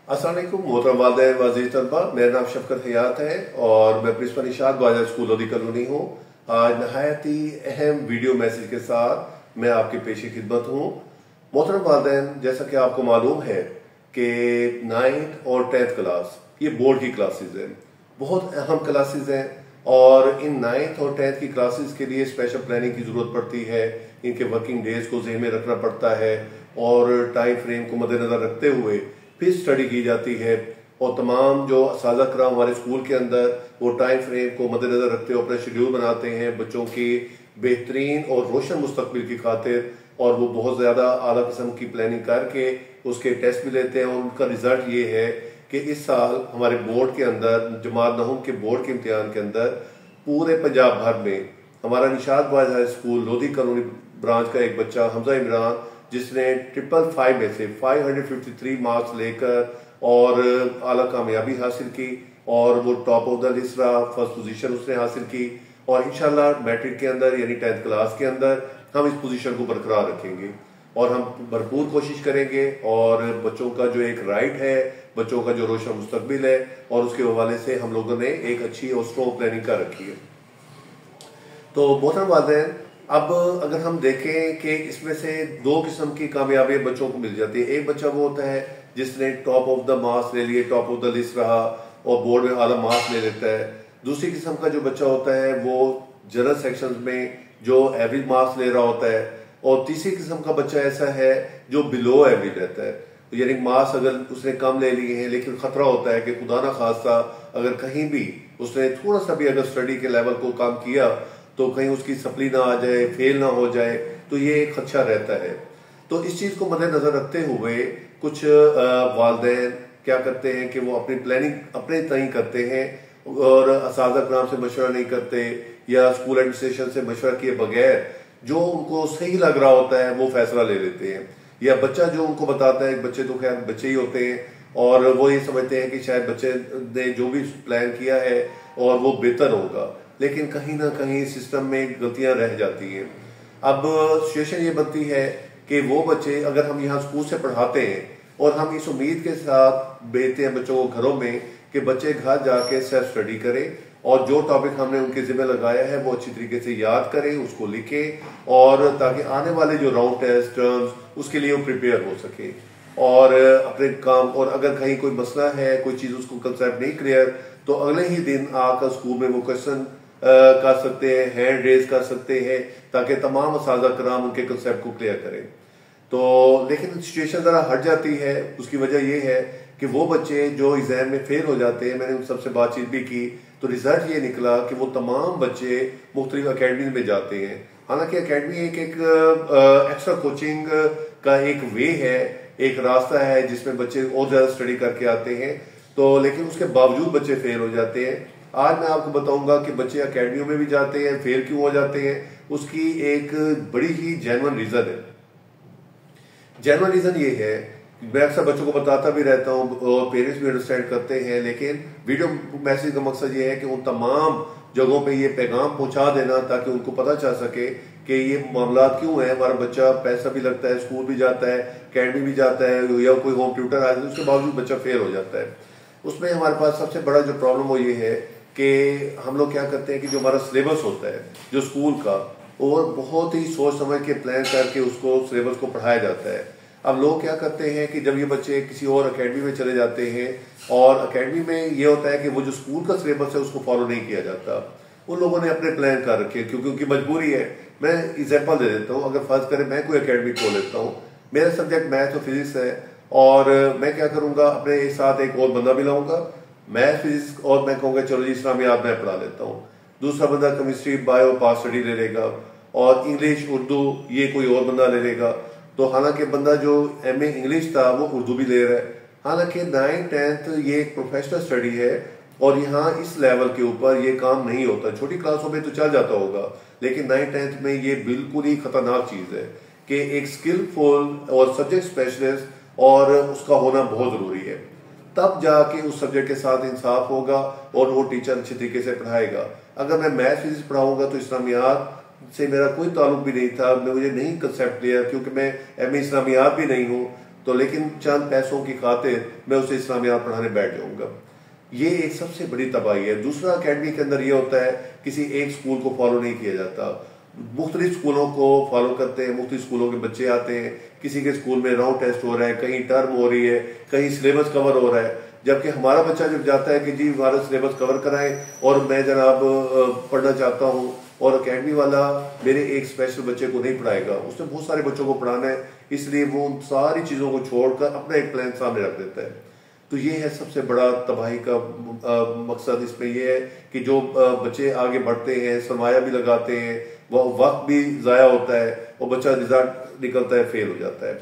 अस्सलाम वालेकुम मोहतरम वालिदैन व अज़ीज़ तलबा। मेरा नाम शफकत हयात है और मैं principal Nishat boys school Lodhi colony हूँ। आज नहायत ही अहम वीडियो मैसेज के साथ मैं आपकी पेशी खिदमत हूँ। मोहतरम वालिदैन, जैसा कि आपको मालूम है कि 9th और 10th क्लास ये बोर्ड की क्लासेस हैं, बहुत अहम क्लासेस हैं और इन 9th और 10th की क्लासेस के लिए स्पेशल प्लानिंग की ज़रूरत पड़ती है। इनके वर्किंग डेज को ज़हन में रखना पड़ता है और टाइम फ्रेम को मद्देनजर रखते हुए फिर स्टडी की जाती है और तमाम जो असातिज़ा कराम हमारे स्कूल के अंदर वो टाइम फ्रेम को मद्देनजर रखते हुए अपना शेड्यूल बनाते हैं बच्चों की बेहतरीन और रोशन मुस्तकबिल की खातिर, और वो बहुत ज़्यादा आला किस्म की प्लानिंग करके उसके टेस्ट भी लेते हैं। और उनका रिजल्ट ये है कि इस साल हमारे बोर्ड के अंदर, जमात नहुम के बोर्ड के इम्तिहान के अंदर पूरे पंजाब भर में हमारा Nishat boys high school Lodhi colony branch का एक बच्चा हमजा इमरान, जिसने 555 में से 553 मार्क्स लेकर और आला कामयाबी हासिल की और वो टॉप ऑफ द लिस्ट रहा, फर्स्ट पोजीशन उसने हासिल की। और इंशाल्लाह मैट्रिक के अंदर यानी 10th क्लास के अंदर हम इस पोजीशन को बरकरार रखेंगे और हम भरपूर कोशिश करेंगे और बच्चों का जो एक राइट है, बच्चों का जो रोशन मुस्तकबिल है, और उसके हवाले से हम लोगों ने एक अच्छी और स्ट्रॉन्ग प्लानिंग कर रखी है। तो मोहतरम वालिदैन, अब अगर हम देखें कि इसमें से दो किस्म की कामयाबी बच्चों को मिल जाती है। एक बच्चा वो होता है जिसने टॉप ऑफ द मार्क्स ले लिए, टॉप ऑफ द लिस्ट रहा और बोर्ड में आला मार्क्स ले लेता है। दूसरी किस्म का जो बच्चा होता है वो जनरल सेक्शन में जो एवरेज मार्क्स ले रहा होता है। और तीसरी किस्म का बच्चा ऐसा है जो बिलो एवरेज रहता है, यानी मार्क्स अगर उसने कम ले लिए हैं लेकिन खतरा होता है कि खुदा ना खास्ता अगर कहीं भी उसने थोड़ा सा भी अगर स्टडी के लेवल को कम किया तो कहीं उसकी सप्ली ना आ जाए, फेल ना हो जाए, तो ये एक खदशा रहता है। तो इस चीज को मद्देनजर रखते हुए कुछ वालिदैन क्या करते हैं कि वो अपनी प्लानिंग अपने तय करते हैं और असातिज़ा कराम से मशवरा नहीं करते या स्कूल एडमिनिस्ट्रेशन से मशवरा किए बगैर जो उनको सही लग रहा होता है वो फैसला ले लेते हैं। या बच्चा जो उनको बताता है, बच्चे तो खैर बच्चे ही होते हैं और वो ये समझते हैं कि शायद बच्चे ने जो भी प्लान किया है और वो बेहतर होगा, लेकिन कहीं ना कहीं सिस्टम में गलतियां रह जाती हैं। अब सिचुएशन ये बनती है कि वो बच्चे अगर हम यहाँ स्कूल से पढ़ाते हैं और हम इस उम्मीद के साथ भेजते हैं बच्चों को घरों में कि बच्चे घर जाके सेल्फ स्टडी करें और जो टॉपिक हमने उनके जिम्मे लगाया है वो अच्छी तरीके से याद करें, उसको लिखें और ताकि आने वाले जो राउंड टेस्ट टर्म्स उसके लिए वो प्रिपेयर हो सके और अपने काम। और अगर कहीं कोई मसला है, कोई चीज उसको कंसेप्ट नहीं क्लियर, तो अगले ही दिन आकर स्कूल में वो क्वेश्चन कर सकते हैं, हैंड रेज कर सकते हैं ताकि तमाम असातिज़ा कराम उनके कंसेप्ट को क्लियर करें। तो लेकिन सिचुएशन जरा हट जाती है। उसकी वजह यह है कि वो बच्चे जो एग्जाम में फेल हो जाते हैं, मैंने उन सबसे बातचीत भी की तो रिजल्ट ये निकला कि वो तमाम बच्चे मुख्तलिफ अकेडमी में जाते हैं। हालांकि अकेडमी एक एक्स्ट्रा कोचिंग का एक वे है, एक रास्ता है जिसमें बच्चे और ज्यादा स्टडी करके आते हैं, तो लेकिन उसके बावजूद बच्चे फेल हो जाते हैं। आज मैं आपको बताऊंगा कि बच्चे अकेडमियों में भी जाते हैं, फेल क्यों हो जाते हैं, उसकी एक बड़ी ही जेन्युइन रीजन है। जेन्युइन रीजन ये है, मैं अक्सर बच्चों को बताता भी रहता हूँ और पेरेंट्स भी अंडरस्टैंड करते हैं, लेकिन वीडियो मैसेज का मकसद ये है कि उन तमाम जगहों पे ये पैगाम पहुंचा देना ताकि उनको पता चल सके कि ये मामला क्यों है। हमारा बच्चा पैसा भी लगता है, स्कूल भी जाता है, अकेडमी भी जाता है या कोई होम ट्यूटर आ जाता है, उसके बावजूद बच्चा फेल हो जाता है। उसमें हमारे पास सबसे बड़ा जो प्रॉब्लम वो ये है कि हम लोग क्या करते हैं कि जो हमारा सिलेबस होता है जो स्कूल का, और बहुत ही सोच समझ के प्लान करके उसको सिलेबस को पढ़ाया जाता है। अब लोग क्या करते हैं कि जब ये बच्चे किसी और अकेडमी में चले जाते हैं और अकेडमी में ये होता है कि वो जो स्कूल का सिलेबस है उसको फॉलो नहीं किया जाता, उन लोगों ने अपने प्लान कर रखे क्योंकि उनकी मजबूरी है। मैं एग्जाम्पल दे देता हूँ, अगर फर्ज करें मैं कोई अकेडमी खोल लेता हूँ, मेरा सब्जेक्ट मैथ और फिजिक्स है और मैं क्या करूंगा, अपने साथ एक और बंदा भी लाऊंगा, मैथ फिजिक्स, और मैं कहूंगा चलो जी इस्लामियात मैं पढ़ा लेता हूँ। दूसरा बंदा केमिस्ट्री बायो पास स्टडी ले लेगा और इंग्लिश उर्दू ये कोई और बंदा ले लेगा। तो हालांकि बंदा जो एमए इंग्लिश था वो उर्दू भी ले रहा है। हालांकि 9th 10th ये एक प्रोफेशनल स्टडी है और यहाँ इस लेवल के ऊपर ये काम नहीं होता। छोटी क्लासों में तो चल जाता होगा, लेकिन 9th 10th में ये बिल्कुल ही खतरनाक चीज है कि एक स्किलफुल और सब्जेक्ट स्पेशलिस्ट और उसका होना बहुत जरूरी है, तब जाके उस सब्जेक्ट के साथ इंसाफ होगा और वो टीचर अच्छे तरीके से पढ़ाएगा। अगर मैं मैथ फिजिक्स पढ़ाऊंगा तो इस्लामियात से मेरा कोई ताल्लुक भी नहीं था, मुझे नहीं कंसेप्ट क्लियर, क्योंकि मैं एमए इस्लामियात भी नहीं हूँ, तो लेकिन चंद पैसों की खातिर मैं उसे इस्लामियात पढ़ाने बैठ जाऊंगा। ये एक सबसे बड़ी तबाही है। दूसरा, अकेडमी के अंदर ये होता है किसी एक स्कूल को फॉलो नहीं किया जाता, मुख्तलिफ स्कूलों को फॉलो करते हैं, मुख्तलिफ स्कूलों के बच्चे आते हैं, किसी के स्कूल में राउंड टेस्ट हो रहा है, कहीं टर्म हो रही है, कहीं सिलेबस कवर हो रहा है, जबकि हमारा बच्चा जब जाता है कि जी हमारा सिलेबस कवर कराएं और मैं जनाब पढ़ना चाहता हूँ, और अकेडमी वाला मेरे एक स्पेशल बच्चे को नहीं पढ़ाएगा, उसने बहुत सारे बच्चों को पढ़ाना है, इसलिए वो उन सारी चीजों को छोड़कर अपना एक प्लान सामने रख देता है। तो ये है सबसे बड़ा तबाही का मकसद। इसमें ये है कि जो बच्चे आगे बढ़ते हैं, सरमाया भी लगाते हैं, वह वक्त भी जाया होता है और बच्चा रिजल्ट निकलता है फेल हो जाता है।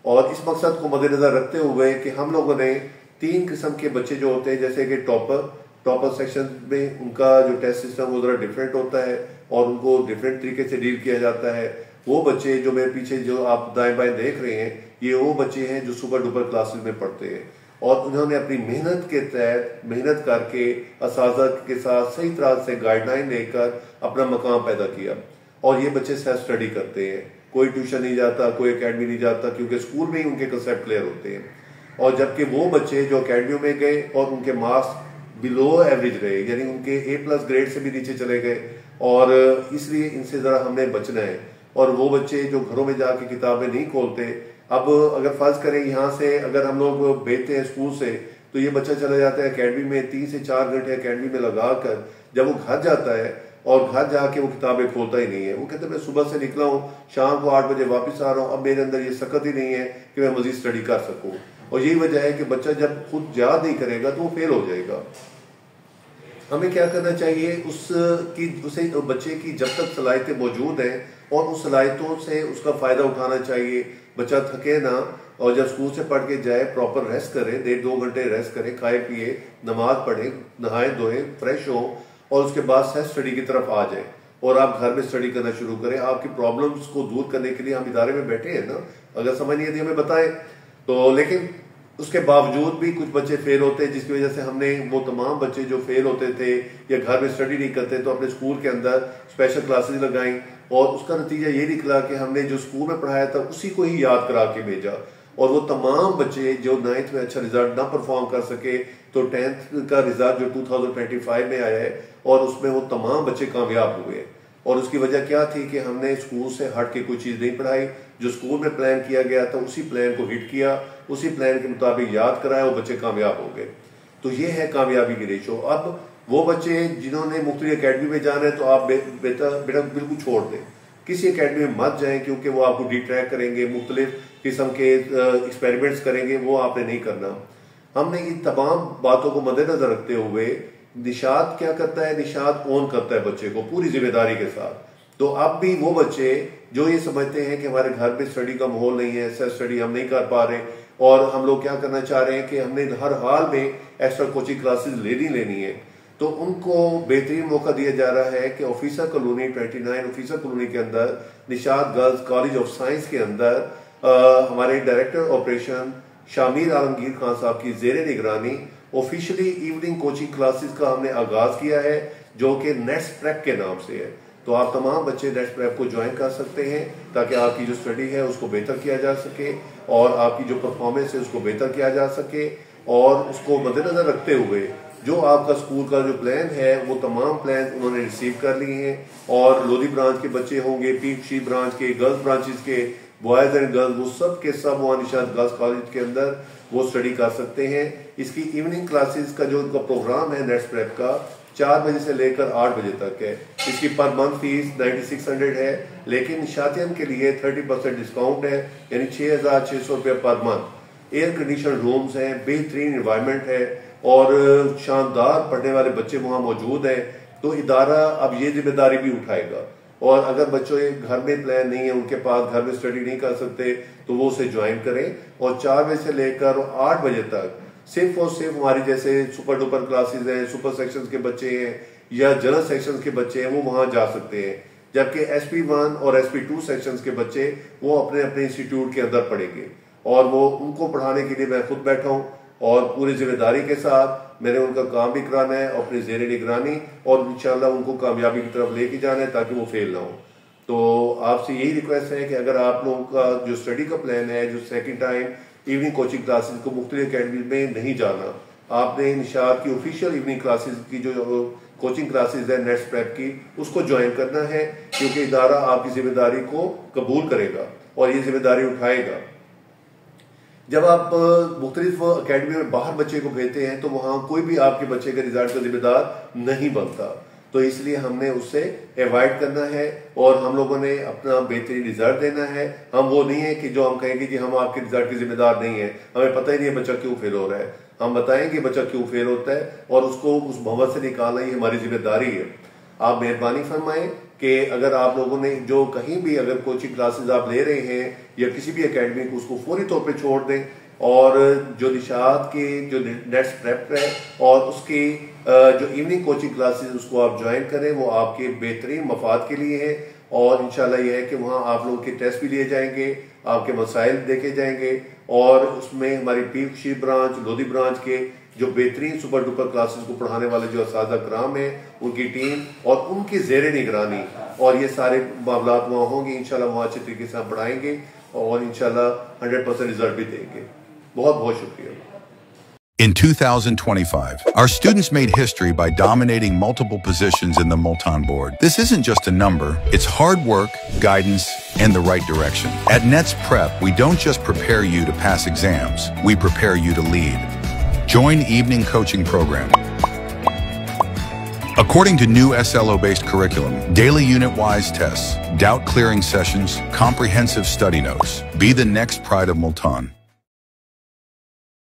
और इस मकसद को मद्देनजर रखते हुए कि हम लोगों ने 3 किस्म के बच्चे जो होते हैं, जैसे कि टॉपर सेक्शन में उनका जो टेस्ट सिस्टम वो जरा डिफरेंट होता है और उनको डिफरेंट तरीके से डील किया जाता है। वो बच्चे जो मेरे पीछे जो आप दाएं बाएं देख रहे हैं, ये वो बच्चे हैं जो सुपर डुपर क्लासेस में पढ़ते हैं और उन्होंने अपनी मेहनत के तहत मेहनत करके असाज़ा के साथ सही तरह से गाइडलाइन लेकर अपना मकाम पैदा किया। और ये बच्चे सेल्फ स्टडी करते हैं, कोई ट्यूशन नहीं जाता, कोई अकेडमी नहीं जाता, क्योंकि स्कूल में ही उनके कंसेप्ट क्लियर होते हैं। और जबकि वो बच्चे जो अकेडमियों में गए और उनके मार्क्स बिलो एवरेज रहे, यानी उनके A+ ग्रेड से भी नीचे चले गए, और इसलिए इनसे जरा हमने बचना है। और वो बच्चे जो घरों में जाके किताबें नहीं खोलते, अब अगर फर्ज करें यहाँ से अगर हम लोग भेजते हैं स्कूल से, तो ये बच्चा चला जाता है अकेडमी में, 3 से 4 घंटे अकेडमी में लगाकर जब वो घर जाता है और घर जाके वो किताबें खोलता ही नहीं है। वो कहते हैं मैं सुबह से निकला हूँ, शाम को 8 बजे वापस आ रहा हूँ, अब मेरे अंदर ये सकत ही नहीं है कि मैं मजीद स्टडी कर सकूँ। और यही वजह है कि बच्चा जब खुद याद नहीं करेगा तो वो फेल हो जाएगा। हमें क्या करना चाहिए, उसे बच्चे की जब तक सलाहियतें मौजूद हैं और उस सलाहियतों से उसका फायदा उठाना चाहिए। बच्चा थके ना, और जब स्कूल से पढ़ के जाए प्रॉपर रेस्ट करे, 1.5-2 घंटे रेस्ट करे, खाए पिए, नमाज पढ़े, नहाए धोए, फ्रेश हो, और उसके बाद सेल्फ स्टडी की तरफ आ जाए और आप घर में स्टडी करना शुरू करें। आपकी प्रॉब्लम्स को दूर करने के लिए हम इदारे में बैठे हैं ना, अगर समझ नहीं आती हमें बताएं। तो लेकिन उसके बावजूद भी कुछ बच्चे फेल होते हैं, जिसकी वजह से हमने वो तमाम बच्चे जो फेल होते थे या घर में स्टडी नहीं करते तो अपने स्कूल के अंदर स्पेशल क्लासेस लगाई, और उसका नतीजा ये निकला कि हमने जो स्कूल में पढ़ाया था उसी को ही याद करा के भेजा। और वो तमाम बच्चे जो 9th में अच्छा रिजल्ट ना परफॉर्म कर सके, तो 10th का रिजल्ट जो 2025 में आया है और उसमें वो तमाम बच्चे कामयाब हुए। और उसकी वजह क्या थी कि हमने स्कूल से हट के कोई चीज नहीं पढ़ाई, जो स्कूल में प्लान किया गया था उसी प्लान को हिट किया, उसी प्लान के मुताबिक याद कराया, वो बच्चे कामयाब हो गए। तो ये है कामयाबी की रेशो। अब वो बच्चे जिन्होंने मुख्तलिफ अकेडमी में जाना है, तो आप बेटा बिल्कुल छोड़ दें, किसी अकेडमी में मत जाएं, क्योंकि वो आपको डिट्रैक्ट करेंगे, मुख्तलिफ किस्म के एक्सपेरिमेंट्स करेंगे, वो आपने नहीं करना। हमने इन तमाम बातों को मद्देनजर रखते हुए निशात क्या करता है, निशात ओन करता है बच्चे को पूरी जिम्मेदारी के साथ। तो अब भी वो बच्चे जो ये समझते हैं कि हमारे घर में स्टडी का माहौल नहीं है, सेल्फ स्टडी हम नहीं कर पा रहे, और हम लोग क्या करना चाह रहे हैं कि हमने हर हाल में एक्स्ट्रा कोचिंग क्लासेस लेनी है, तो उनको बेहतरीन मौका दिया जा रहा है कि ऑफिसर कॉलोनी 29 ऑफिसर कॉलोनी के अंदर Nishat girls college of science के अंदर हमारे डायरेक्टर ऑपरेशन शामिर आलमगीर खान साहब की जेर निगरानी ऑफिशियली इवनिंग कोचिंग क्लासेस का हमने आगाज किया है, जो कि नेट्स प्रेप के नाम से है। तो आप तमाम बच्चे नेट्स प्रेप को ज्वाइन कर सकते हैं, ताकि आपकी जो स्टडी है उसको बेहतर किया जा सके और आपकी जो परफॉर्मेंस है उसको बेहतर किया जा सके। और उसको मद्देनजर रखते हुए जो आपका स्कूल का जो प्लान है, वो तमाम प्लान उन्होंने रिसीव कर लिए हैं, और लोधी ब्रांच के बच्चे होंगे, पीपशी ब्रांच के, गर्ल्स ब्रांचेस के, बॉयज एंड गर्ल्स, वो सब के सब वहाँ निशात गर्ल्स कॉलेज के अंदर वो स्टडी कर सकते हैं। इसकी इवनिंग क्लासेस का जो उनका प्रोग्राम है नेट्स प्रेप का 4 बजे से लेकर 8 बजे तक है। इसकी पर मंथ फीस 9600 है, लेकिन निशातियन के लिए 30% डिस्काउंट है, यानी 6600 रुपये per month. Air condition rooms हैं, बेहतरीन इन्वायरमेंट है और शानदार पढ़ने वाले बच्चे वहाँ मौजूद हैं। तो इदारा अब ये जिम्मेदारी भी उठाएगा, और अगर बच्चों घर में प्लान नहीं है, उनके पास घर में स्टडी नहीं कर सकते, तो वो उसे ज्वाइन करें। और 4 बजे से लेकर 8 बजे तक सिर्फ और सिर्फ हमारी जैसे सुपर डुपर क्लासेस हैं, सुपर सेक्शंस के बच्चे हैं या जनरल सेक्शंस के बच्चे हैं, वो वहां जा सकते हैं। जबकि SP1 और SP2 सेक्शंस के बच्चे वो अपने अपने इंस्टीट्यूट के अंदर पढ़ेंगे, और वो उनको पढ़ाने के लिए मैं खुद बैठा हूँ और पूरी जिम्मेदारी के साथ मैंने उनका काम भी कराना है अपनी जेर निगरानी, और इंशाल्लाह उनको कामयाबी की तरफ लेके जाना है ताकि वो फेल ना हो। तो आपसे यही रिक्वेस्ट है कि अगर आप लोगों का जो स्टडी का प्लान है, जो second time evening coaching classes को मुख्तलिफ अकेडमी में नहीं जाना। आपने निशात की ऑफिशियल इवनिंग क्लासेस की जो कोचिंग क्लासेस है नेट्स प्रेप की, उसको ज्वाइन करना है, क्योंकि इदारा आपकी जिम्मेदारी को कबूल करेगा और ये जिम्मेदारी उठाएगा। जब आप मुख्तलिफ अकेडमी में बाहर बच्चे को भेजते हैं तो वहां कोई भी आपके बच्चे के रिजल्ट का जिम्मेदार नहीं बनता, तो इसलिए हमने उससे अवॉइड करना है और हम लोगों ने अपना बेहतरीन रिजल्ट देना है। हम वो नहीं है कि जो हम कहेंगे कि हम आपके रिजल्ट के जिम्मेदार नहीं है, हमें पता ही नहीं है बच्चा क्यों फेल हो रहा है। हम बताएंगे बच्चा क्यों फेल होता है और उसको उस भंवर से निकालना ही हमारी जिम्मेदारी है। आप मेहरबानी फरमाएं कि अगर आप लोगों ने जो कहीं भी अगर कोचिंग क्लासेस आप ले रहे हैं या किसी भी एकेडमी को, उसको फौरी तौर पे छोड़ दें और जो निशात के जो नेट्स प्रेप है और उसकी जो इवनिंग कोचिंग क्लासेस उसको आप ज्वाइन करें, वो आपके बेहतरीन मफाद के लिए है। और इंशाल्लाह यह है कि वहाँ आप लोगों के टेस्ट भी लिए जाएंगे, आपके मसाइल देखे जाएंगे और उसमें हमारी पीर खुशी ब्रांच, लोधी ब्रांच के जो बेहतरीन सुपर डुपर क्लासेस को पढ़ाने वाले जो असातिज़ा कराम है, उनकी टीम और उनकी ज़ेरे निगरानी और ये सारे मामलात वहाँ होंगे। इंशाल्लाह वहाँ अच्छे तरीके से हम पढ़ाएंगे और इंशाल्लाह 100% रिजल्ट भी देंगे। बहुत बहुत शुक्रिया। In 2025, our students made history by dominating multiple positions in the Multan board. This isn't just a number, it's hard work, guidance, and the right direction. At Nets Prep, we don't just prepare you to pass exams, we prepare you to lead. Join Evening Coaching Program. According to new SLO-based curriculum, daily unit-wise tests, doubt-clearing sessions, comprehensive study notes. Be the next pride of Multan.